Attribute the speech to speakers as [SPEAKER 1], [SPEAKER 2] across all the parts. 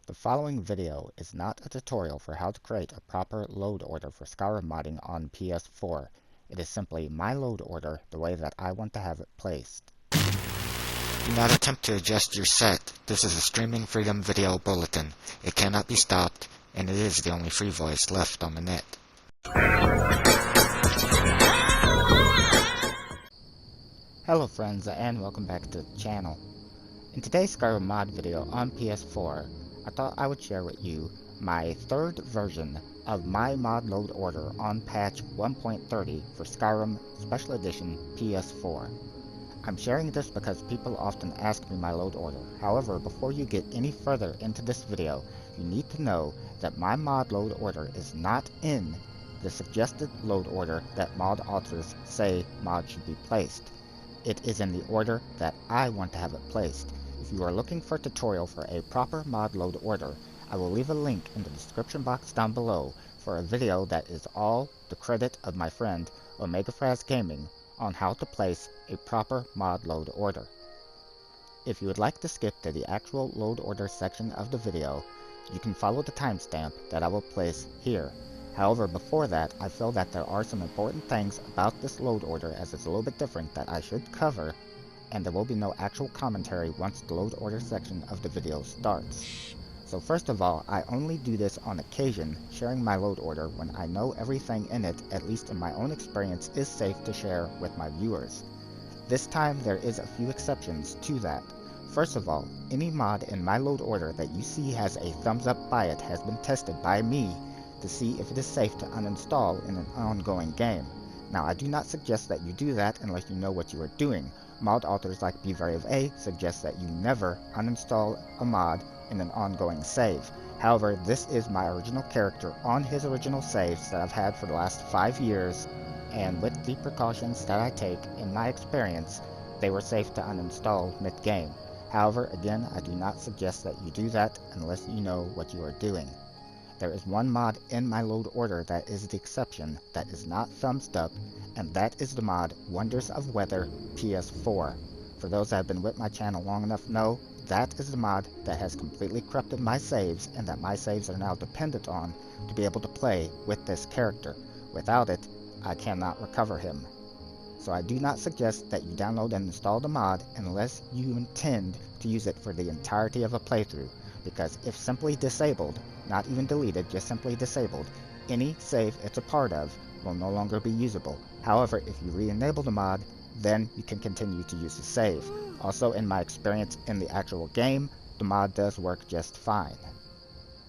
[SPEAKER 1] The following video is not a tutorial for how to create a proper load order for Skyrim modding on PS4. It is simply my load order the way that I want to have it placed.
[SPEAKER 2] Do not attempt to adjust your set. This is a streaming freedom video bulletin. It cannot be stopped, and it is the only free voice left on the net.
[SPEAKER 1] Hello friends, and welcome back to the channel. In today's Skyrim mod video on PS4, I thought I would share with you my third version of my mod load order on patch 1.30 for Skyrim Special Edition PS4. I'm sharing this because people often ask me my load order. However, before you get any further into this video, you need to know that my mod load order is not in the suggested load order that mod authors say mod should be placed. It is in the order that I want to have it placed. If you are looking for a tutorial for a proper mod load order, I will leave a link in the description box down below for a video that is all the credit of my friend Omegafraz Gaming on how to place a proper mod load order. If you would like to skip to the actual load order section of the video, you can follow the timestamp that I will place here. However, before that, I feel that there are some important things about this load order as it's a little bit different that I should cover, and there will be no actual commentary once the load order section of the video starts. So first of all, I only do this on occasion, sharing my load order when I know everything in it, at least in my own experience, is safe to share with my viewers. This time there is a few exceptions to that. First of all, any mod in my load order that you see has a thumbs up by it has been tested by me to see if it is safe to uninstall in an ongoing game. Now, I do not suggest that you do that unless you know what you are doing. Mod authors like BVariofA suggest that you never uninstall a mod in an ongoing save. However, this is my original character on his original saves that I've had for the last 5 years, and with the precautions that I take, in my experience, they were safe to uninstall mid-game. However, again, I do not suggest that you do that unless you know what you are doing. There is one mod in my load order that is the exception, that is not thumbs up, and that is the mod Wonders of Weather PS4. For those that have been with my channel long enough know, that is the mod that has completely corrupted my saves, and that my saves are now dependent on to be able to play with this character. Without it, I cannot recover him. So I do not suggest that you download and install the mod unless you intend to use it for the entirety of a playthrough, because if simply disabled, not even deleted, just simply disabled, any save it's a part of will no longer be usable. However, if you re-enable the mod, then you can continue to use the save. Also, in my experience in the actual game, the mod does work just fine.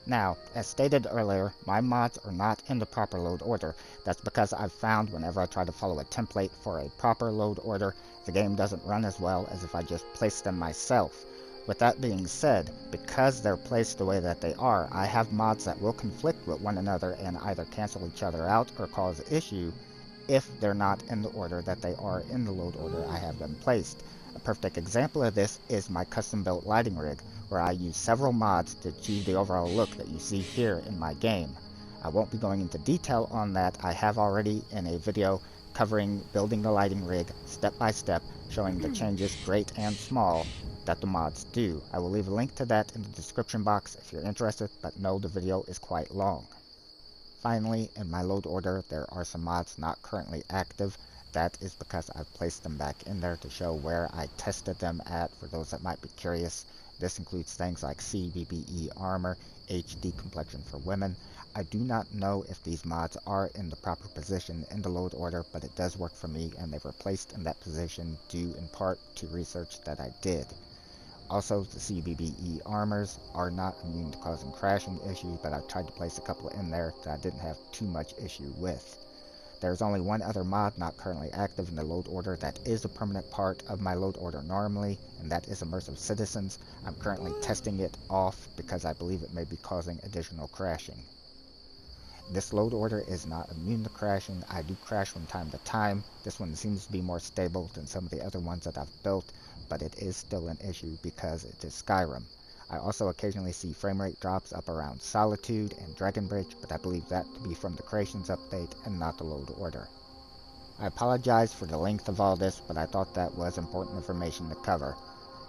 [SPEAKER 1] Now, as stated earlier, my mods are not in the proper load order. That's because I've found whenever I try to follow a template for a proper load order, the game doesn't run as well as if I just place them myself. With that being said, because they're placed the way that they are, I have mods that will conflict with one another and either cancel each other out or cause issue if they're not in the order that they are in the load order I have them placed. A perfect example of this is my custom built lighting rig, where I use several mods to achieve the overall look that you see here in my game. I won't be going into detail on that. I have already in a video covering building the lighting rig step by step, showing the changes, great and small, that the mods do. I will leave a link to that in the description box if you're interested, but no, the video is quite long. Finally, in my load order, there are some mods not currently active. That is because I've placed them back in there to show where I tested them at for those that might be curious. This includes things like CBBE armor, HD complexion for women. I do not know if these mods are in the proper position in the load order, but it does work for me, and they were placed in that position due in part to research that I did. Also, the CBBE armors are not immune to causing crashing issues, but I've tried to place a couple in there that I didn't have too much issue with. There's only one other mod not currently active in the load order that is a permanent part of my load order normally, and that is Immersive Citizens. I'm currently testing it off because I believe it may be causing additional crashing. This load order is not immune to crashing. I do crash from time to time. This one seems to be more stable than some of the other ones that I've built, but it is still an issue because it is Skyrim. I also occasionally see framerate drops up around Solitude and Dragonbridge, but I believe that to be from the Creations update and not the load order. I apologize for the length of all this, but I thought that was important information to cover.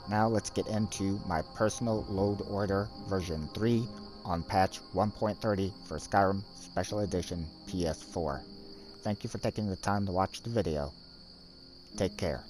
[SPEAKER 1] Now let's get into my personal load order version 3 on patch 1.30 for Skyrim Special Edition PS4. Thank you for taking the time to watch the video. Take care.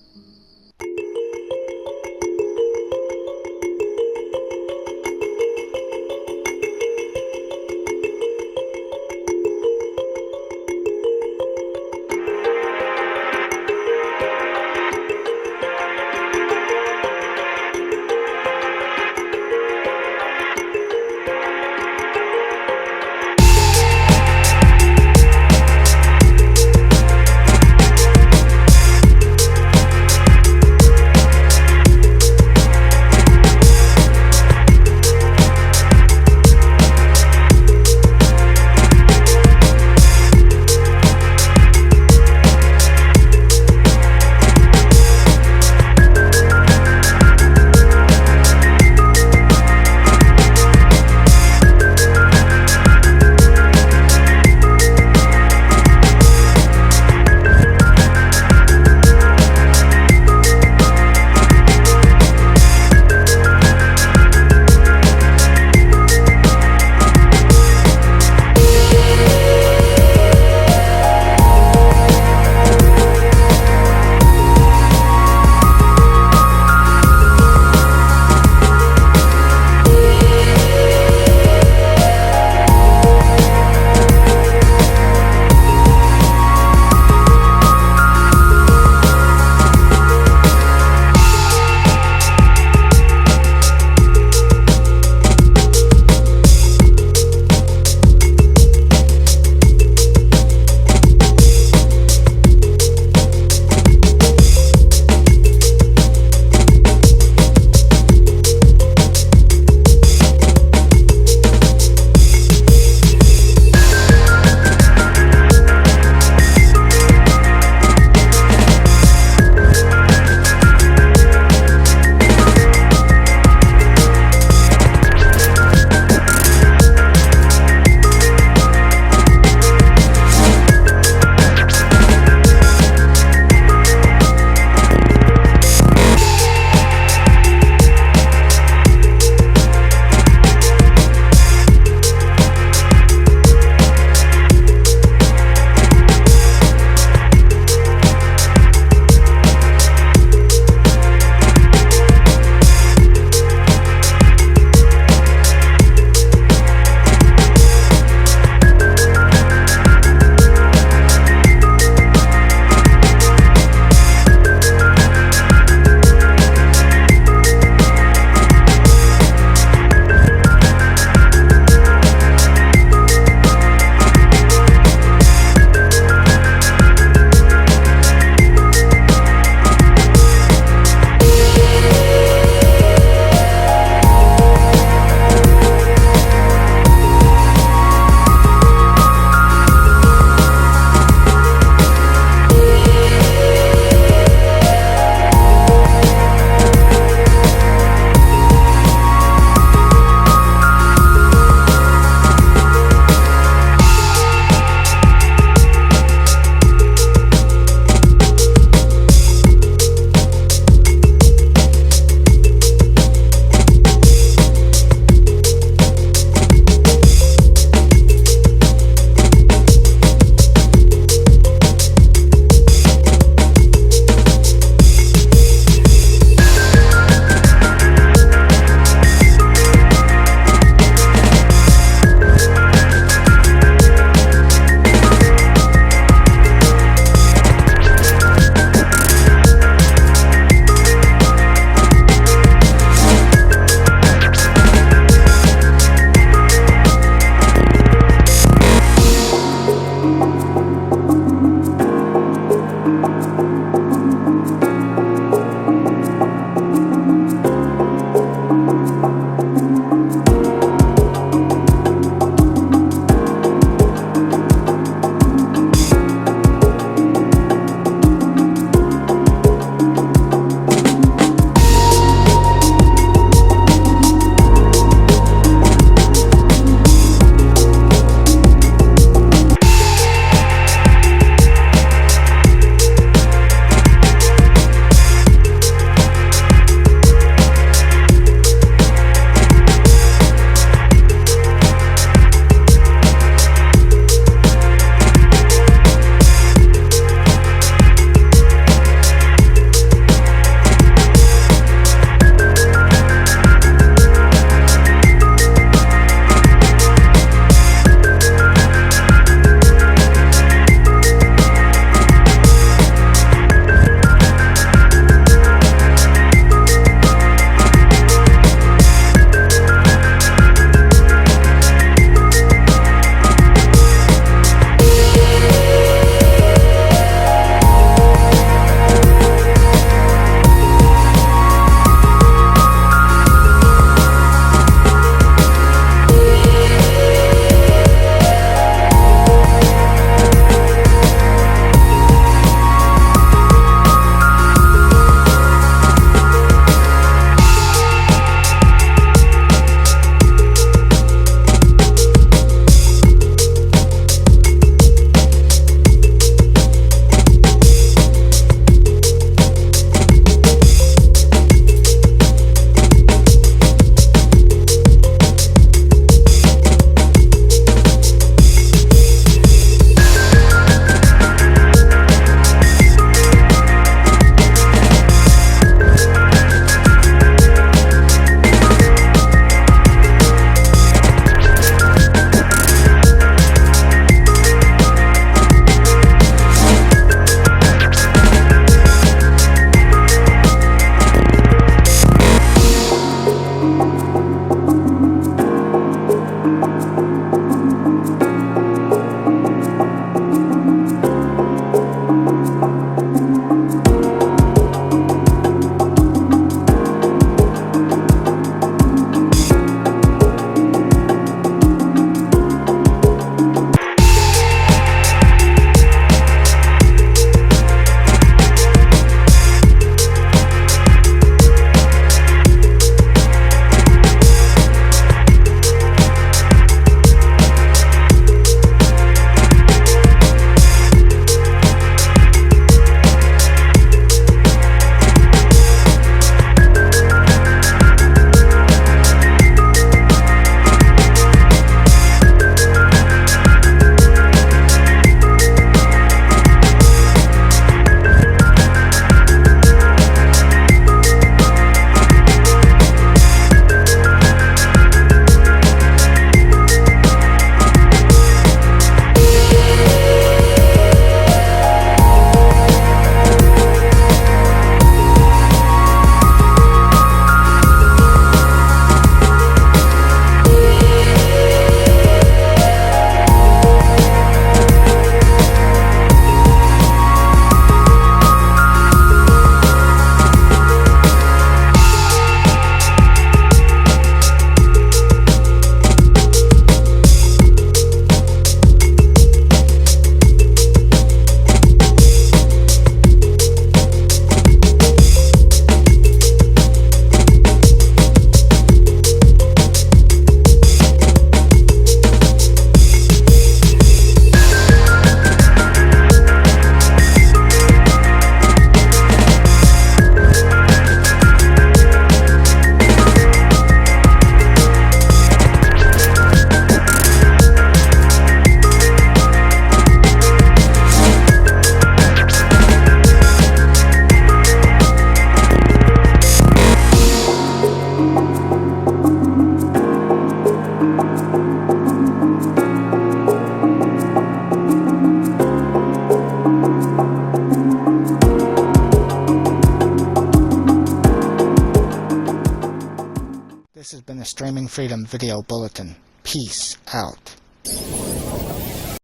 [SPEAKER 2] This has been a Streaming Freedom Video Bulletin. Peace out.